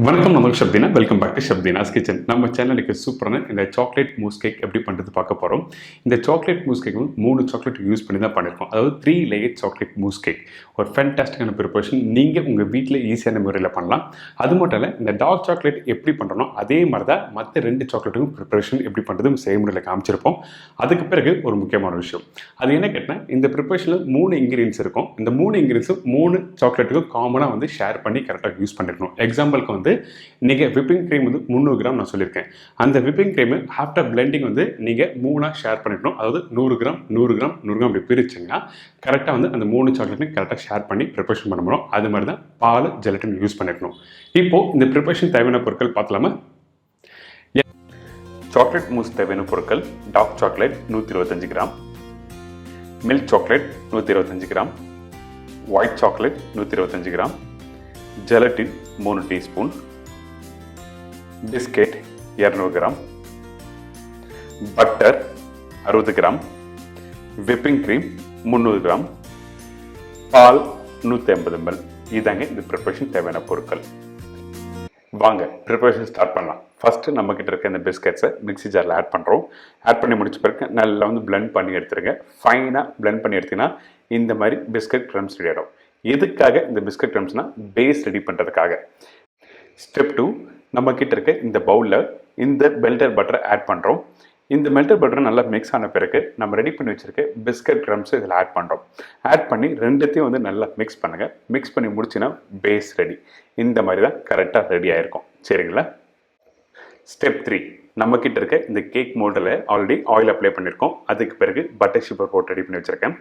வணக்கம் நமக்கு ஷப்தீனா welcome back to ஷப்தீனாஸ் kitchen. நம்ம சேனலுக்கு சூப்பரான இந்த சாக்லேட் மூஸ் கேக் எப்படி பண்ணுறது பார்க்க போகிறோம். இந்த சாக்லேட் மூஸ் கேக் வந்து 3 சாக்லேட் யூஸ் பண்ணி தான் பண்ணியிருக்கோம். அதாவது 3 லேயர் சாக்லேட் மூஸ் கேக் ஒரு ஃபேன்டாஸ்டிக்கான ப்ரிப்பரேஷன். நீங்கள் உங்கள் வீட்டில் ஈஸியான முறையில் பண்ணலாம். அது மட்டும் இல்லை, இந்த டார்க் சாக்லேட் எப்படி பண்ணுறோம் அதே மாதிரி தான் மற்ற 2 சாக்லேட்டுக்கும் ப்ரிப்பரேஷன் எப்படி பண்ணுறது செய்முறையில் காமிச்சிருப்போம். அதுக்கு பிறகு ஒரு முக்கியமான விஷயம், அது என்ன கேட்டால், இந்த ப்ரிப்பரேஷனில் 3 இன்க்ரீடியன்ஸ் இருக்கும். இந்த 3 இன்க்ரீடியன்ஸும் 3 சாக்லேட்டுக்கும் காமனாக வந்து ஷேர் பண்ணி கரெக்டாக யூஸ் பண்ணிருக்கணும். எக்ஸாம்பிளுக்கு வந்து நீங்கள் விப்பிங் க்ரீம் வந்து 300 கிராம் நான் சொல்லியிருக்கேன். அந்த விப்பிங் க்ரீமு ஆஃப்டர் பிளெண்டிங் வந்து நீங்கள் 3 ஷேர் பண்ணிக்கணும். அதாவது 100 கிராம் 100 கிராம் 100 கிராம் அப்படி பிரிச்சிங்கன்னா கரெக்டாக வந்து அந்த 3 சாக்லேட்டையும் கரெக்டாக ஷேர் பண்ணி ப்ரிப்பரேஷன் பண்ண முடியும். அது மாதிரி தான் பால் ஜெலட்டின் யூஸ் பண்ணிக்கணும். இப்போது இந்த ப்ரிப்பரேஷன் தேவையான பொருட்கள் பார்த்தலாமா? சாக்லேட் மூஸ் தேவையான பொருட்கள்: dark chocolate 125 gram, milk chocolate 125 gram, white chocolate 125 gram, gelatin 3 teaspoon, biscuit 200 gram, butter 60 gram, whipping cream 300 gram, பால் 150 ml. இதாங்க இந்த ப்ரிப்பரேஷன் தேவையான பொருட்கள். வாங்க ப்ரிப்பரேஷன் ஸ்டார்ட் பண்ணலாம். ஃபஸ்ட்டு நம்மக்கிட்ட இருக்க இந்த பிஸ்கெட்ஸை மிக்ஸி ஜாரில் ஆட் பண்ணுறோம். ஆட் பண்ணி முடிச்ச பிறகு நல்லா வந்து பிளெண்ட் பண்ணி எடுத்துருங்க. ஃபைனாக பிளெண்ட் பண்ணி எடுத்தீங்கன்னா இந்த மாதிரி பிஸ்கட் க்ரம்ஸ் ரெடி ஆகிடும். எதுக்காக இந்த பிஸ்கட் க்ரம்ஸ்னால் பேஸ் ரெடி பண்ணுறதுக்காக. ஸ்டெப் 2, நம்மக்கிட்ட இருக்க இந்த பவுலில் இந்த மெல்டர் பட்டரை ஆட் பண்ணுறோம். இந்த மெல்டர் பட்டர் நல்லா மிக்ஸ் ஆன பிறகு நம்ம ரெடி பண்ணி வச்சுருக்க பிஸ்கட் க்ரம்ஸ் இதில் ஆட் பண்ணுறோம். ஆட் பண்ணி ரெண்டுத்தையும் வந்து நல்லா மிக்ஸ் பண்ணுங்கள். மிக்ஸ் பண்ணி முடிச்சுன்னா பேஸ் ரெடி. இந்த மாதிரி தான் கரெக்டாக ரெடி ஆகிருக்கும். சரிங்களா? ஸ்டெப் 3, நம்மக்கிட்ட இருக்க இந்த கேக் மோல்டில் ஆல்ரெடி ஆயில் அப்ளை பண்ணியிருக்கோம். அதுக்கு பிறகு பட்டர் ஷுகர் போட்டு ரெடி பண்ணி வச்சுருக்கேன்.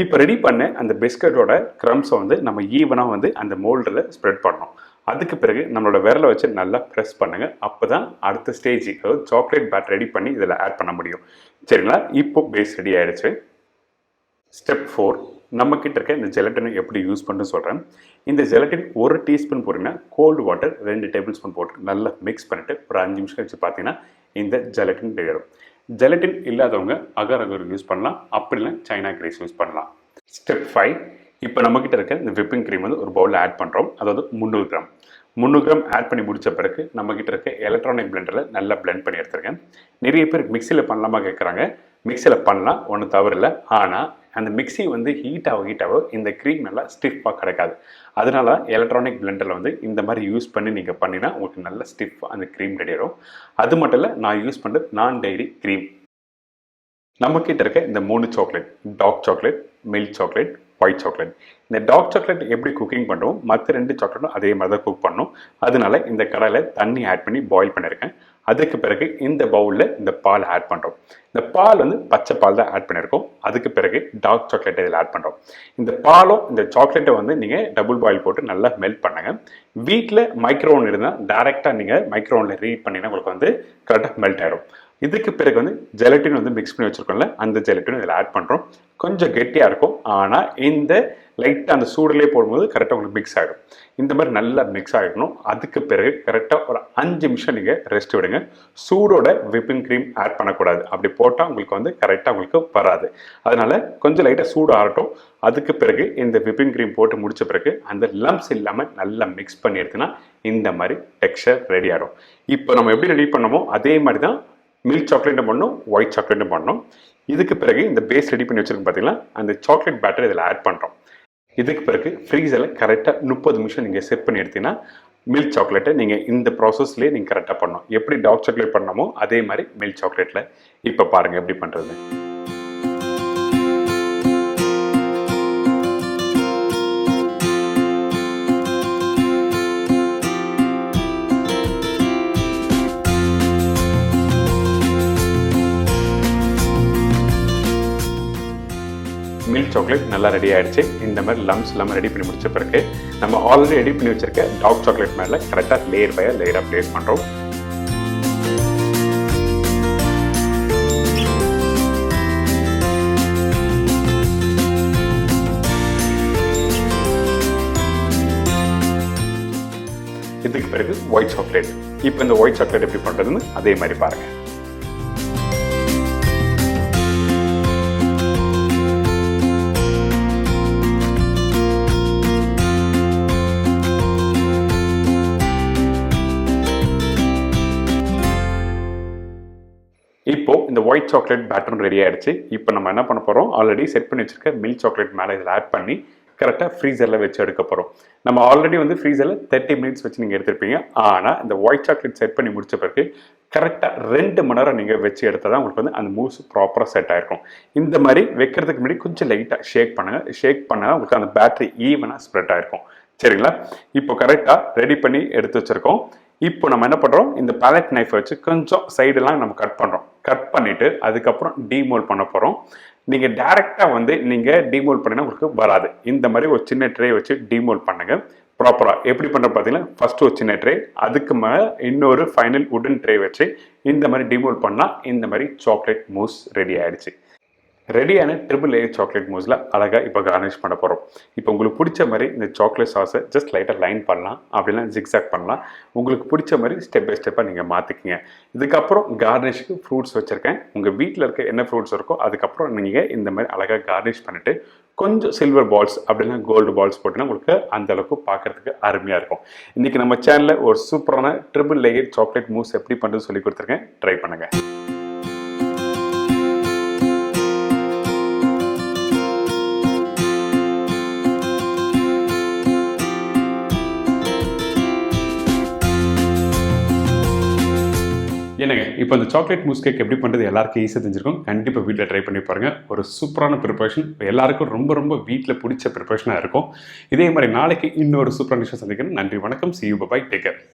இப்போ ரெடி பண்ண அந்த பிஸ்கட்டோட க்ரம்ஸை வந்து நம்ம ஈவனாக வந்து அந்த மோல்டில் ஸ்ப்ரெட் பண்ணணும். அதுக்கு பிறகு நம்மளோட விரலை வச்சு நல்லா ப்ரெஸ் பண்ணுங்கள். அப்போ தான் அடுத்த ஸ்டேஜ், அதாவது சாக்லேட் பேட் ரெடி பண்ணி இதில் ஆட் பண்ண முடியும். சரிங்களா? இப்போ பேஸ் ரெடி ஆகிடுச்சு. ஸ்டெப் 4, நம்மக்கிட்ட இருக்க இந்த ஜெலட்டினை எப்படி யூஸ் பண்ணுன்னு சொல்கிறேன். இந்த ஜெலட்டின் 1 டீஸ்பூன் போட்டிங்கன்னா கோல்டு வாட்டர் 2 டேபிள் ஸ்பூன் போட்டு நல்லா மிக்ஸ் பண்ணிவிட்டு ஒரு 5 நிமிஷம் வச்சு பார்த்தீங்கன்னா இந்த ஜெலட்டின் ரெடி ஆகும். ஜெலட்டின் இல்லாதவங்க அகர் யூஸ் பண்ணலாம். அப்படி இல்லை சைனா கிரேஸ் யூஸ் பண்ணலாம். ஸ்டெப் 5, இப்போ நம்மக்கிட்ட இருக்க இந்த விப்பிங் க்ரீம் வந்து ஒரு பவுலில் ஆட் பண்ணுறோம். அதாவது 300 கிராம் ஆட் பண்ணி முடித்த பிறகு நம்மக்கிட்ட இருக்க எலக்ட்ரானிக் பிளெண்டரில் நல்லா பிளெண்ட் பண்ணி எடுத்துருக்கேன். நிறைய பேர் மிக்சியில் பண்ணலாமா கேட்குறாங்க. மிக்சியில் பண்ணலாம், ஒன்றும் தவறு இல்லை. ஆனால் அந்த மிக்சி வந்து ஹீட் ஆக இந்த க்ரீம் நல்லா ஸ்டிஃபாக கிடைக்காது. அதனால எலக்ட்ரானிக் பிளெண்டரில் வந்து இந்த மாதிரி யூஸ் பண்ணி நீங்கள் பண்ணினா உங்களுக்கு நல்ல ஸ்டிஃபாக அந்த க்ரீம் ரெடி ஆகும். அது மட்டும் இல்லை, நான் யூஸ் பண்ணுறது நான் டெய்ரி க்ரீம். நம்மக்கிட்ட இருக்க இந்த 3 chocolate, dark chocolate, milk chocolate, white chocolate. இந்த டார்க் சாக்லேட் எப்படி குக்கிங் பண்ணுறோம், மற்ற 2 சாக்லேட்டும் அதே மாதிரி தான் குக் பண்ணணும். அதனால இந்த கடாயில் தண்ணி ஆட் பண்ணி பாயில் பண்ணியிருக்கேன். அதுக்கு பிறகு இந்த பவுலில் இந்த பால் ஆட் பண்ணுறோம். இந்த பால் வந்து பச்சை பால் தான் ஆட் பண்ணியிருக்கோம். அதுக்கு பிறகு டார்க் சாக்லேட்டை இதில் ஆட் பண்ணுறோம். இந்த பாலும் இந்த சாக்லேட்டை வந்து நீங்கள் டபுள் பாயில் போட்டு நல்லா மெல்ட் பண்ணுங்கள். வீட்டில் மைக்ரோவன் இருந்தால் டேரெக்டாக நீங்கள் மைக்ரோவனில் ரீட் பண்ணிங்கன்னா உங்களுக்கு வந்து கரெக்டாக மெல்ட் ஆகிடும். இதுக்கு பிறகு வந்து ஜெலட்டின் வந்து மிக்ஸ் பண்ணி வச்சுருக்கோம்ல, அந்த ஜெலட்டின் இதில் ஆட் பண்ணுறோம். கொஞ்சம் கெட்டியாக இருக்கும், ஆனால் இந்த லைட்டாக அந்த சூடுலேயே போடும்போது கரெக்டாக உங்களுக்கு மிக்ஸ் ஆகிடும். இந்த மாதிரி நல்லா மிக்ஸ் ஆகிடணும். அதுக்கு பிறகு கரெக்டாக ஒரு 5 நிமிஷம் நீங்கள் ரெஸ்ட் விடுங்க. சூடோட விப்பிங் க்ரீம் ஆட் பண்ணக்கூடாது. அப்படி போட்டால் உங்களுக்கு வந்து கரெக்டாக உங்களுக்கு வராது. அதனால் கொஞ்சம் லைட்டாக சூடு ஆகட்டும். அதுக்கு பிறகு இந்த விப்பிங் க்ரீம் போட்டு முடித்த பிறகு அந்த லம்ப்ஸ் இல்லாமல் நல்லா மிக்ஸ் பண்ணி எடுத்துன்னா இந்த மாதிரி டெக்ஸ்சர் ரெடி ஆகிடும். இப்போ நம்ம எப்படி ரெடி பண்ணமோ அதே மாதிரி தான் மில்க் சாக்லேட்டும் பண்ணணும், ஒயிட் சாக்லேட்டும் பண்ணணும். இதுக்கு பிறகு இந்த பேஸ் ரெடி பண்ணி வச்சிருக்கோம் பார்த்தீங்களா, அந்த சாக்லேட் பேட்டர் இதில் ஆட் பண்ணுறோம். இதுக்கு பிறகு ஃப்ரீசரில் கரெக்டாக 30 நிமிஷம் நீங்கள் செட் பண்ணி எடுத்தீங்கன்னா மில்க் சாக்லேட்டை நீங்கள் இந்த ப்ராசஸ்லேயே நீங்கள் கரெக்டாக பண்ணணும். எப்படி டார்க் சாக்லேட் பண்ணணுமோ அதே மாதிரி மில்க் சாக்லேட்டில் இப்போ பாருங்கள் எப்படி பண்ணுறது. மில்க் சாக்லேட் நல்லா ரெடி ஆகிடுச்சு. இந்த மாதிரி லம்ஸ் இல்லாமல் ரெடி பண்ணி முடிச்ச பிறகு நம்ம ஆல்ரெடி ரெடி பண்ணி வச்சிருக்க டார்க் சாக்லேட் மேலே கரெக்டாக லேயர் பை லேயராக ப்ளேஸ் பண்ணுறோம். இதுக்கு பிறகு ஒயிட் சாக்லேட். இப்போ இந்த ஒயிட் சாக்லேட் எப்படி பண்ணுறதுன்னு அதே மாதிரி பாருங்கள். இந்த ஒயிட் சாக்லேட் பேட்டரும் ரெடி ஆயிடுச்சு. இப்போ நம்ம என்ன பண்ண போகிறோம், ஆல்ரெடி செட் பண்ணி வச்சிருக்க மில்க் சாக்லேட் மேலே இதில் ஆட் பண்ணி கரெக்டாக ஃப்ரீசரில் வச்சு எடுக்க போகிறோம். நம்ம ஆல்ரெடி வந்து ஃப்ரீசரில் 30 மினிட்ஸ் வச்சு நீங்கள் எடுத்துருப்பீங்க. ஆனால் இந்த ஒயிட் சாக்லேட் செட் பண்ணி முடிச்ச பிறகு கரெக்டாக 2 மணி நேரம் நீங்கள் வச்சு எடுத்தால் தான் உங்களுக்கு வந்து அந்த மூஸ் ப்ராப்பராக செட் ஆகிருக்கும். இந்த மாதிரி வைக்கிறதுக்கு முன்னாடி கொஞ்சம் லைட்டாக ஷேக் பண்ணுங்கள். ஷேக் பண்ணால் உங்களுக்கு அந்த பேட்டரி ஈவனாக ஸ்ப்ரெட் ஆகிருக்கும். சரிங்களா? இப்போ கரெக்டாக ரெடி பண்ணி எடுத்து வச்சுருக்கோம். இப்போ நம்ம என்ன பண்ணுறோம், இந்த பேலட் நைஃப் வச்சு கொஞ்சம் சைடெல்லாம் நம்ம கட் பண்ணுறோம். கட் பண்ணிவிட்டு அதுக்கப்புறம் டீமோல்ட் பண்ண போகிறோம். நீங்கள் டேரெக்டாக வந்து நீங்கள் டீமோல்ட் பண்ணினா உங்களுக்கு வராது. இந்த மாதிரி ஒரு சின்ன ட்ரே வச்சு டீமோல்ட் பண்ணுங்கள் ப்ராப்பராக. எப்படி பண்ணுற பார்த்தீங்கன்னா, ஃபஸ்ட்டு ஒரு சின்ன ட்ரே, அதுக்கு மேலே இன்னொரு ஃபைனல் உடன் ட்ரே வச்சு இந்த மாதிரி டீமோல்ட் பண்ணால் இந்த மாதிரி சாக்லேட் மூஸ் ரெடி ஆகிடுச்சு. ரெடியான ட்ரிபிள் லேயர் சாக்லேட் மூஸில் அழகாக இப்போ கார்னிஷ் பண்ண போகிறோம். இப்போ உங்களுக்கு பிடிச்ச மாதிரி இந்த சாக்லேட் சாஸை ஜஸ்ட் லைட்டாக லைன் பண்ணலாம், அப்படின்னா ஜிக்ஸாக் பண்ணலாம். உங்களுக்கு பிடிச்ச மாதிரி ஸ்டெப் பை ஸ்டெப்பாக நீங்கள் மாற்றிக்கிங்க. இதுக்கப்புறம் கார்னிஷ்க்கு ஃப்ரூட்ஸ் வச்சுருக்கேன். உங்கள் வீட்டில் இருக்க என்ன ஃப்ரூட்ஸ் இருக்கோ அதுக்கப்புறம் நீங்கள் இந்த மாதிரி அழகாக கார்னிஷ் பண்ணிவிட்டு கொஞ்சம் சில்வர் பால்ஸ் அப்படின்னா கோல்டு பால்ஸ் போட்டிங்கன்னா உங்களுக்கு அந்தளவுக்கு பார்க்குறதுக்கு அருமையாக இருக்கும். இன்றைக்கி நம்ம சேனலில் ஒரு சூப்பரான ட்ரிபிள் லேயர் சாக்லேட் மூஸ் எப்படி பண்ணுறது சொல்லி கொடுத்துருக்கேன். ட்ரை பண்ணுங்கள். என்னங்க, இப்போ இந்த சாக்லேட் மூஸ் கேக் எப்படி பண்ணுறது எல்லாருக்கும் ஈஸியாக தெரிஞ்சிருக்கும். கண்டிப்பாக வீட்டில் ட்ரை பண்ணி பாருங்கள். ஒரு சூப்பரான ப்ரிப்பரேஷன், எல்லாருக்கும் ரொம்ப ரொம்ப வீட்டில் பிடிச்ச ப்ரிப்பரேஷனாக இருக்கும். இதே மாதிரி நாளைக்கு இன்னொரு சூப்பரான விஷயம் சந்திக்கிறேன். நன்றி, வணக்கம். See you, bye, take care.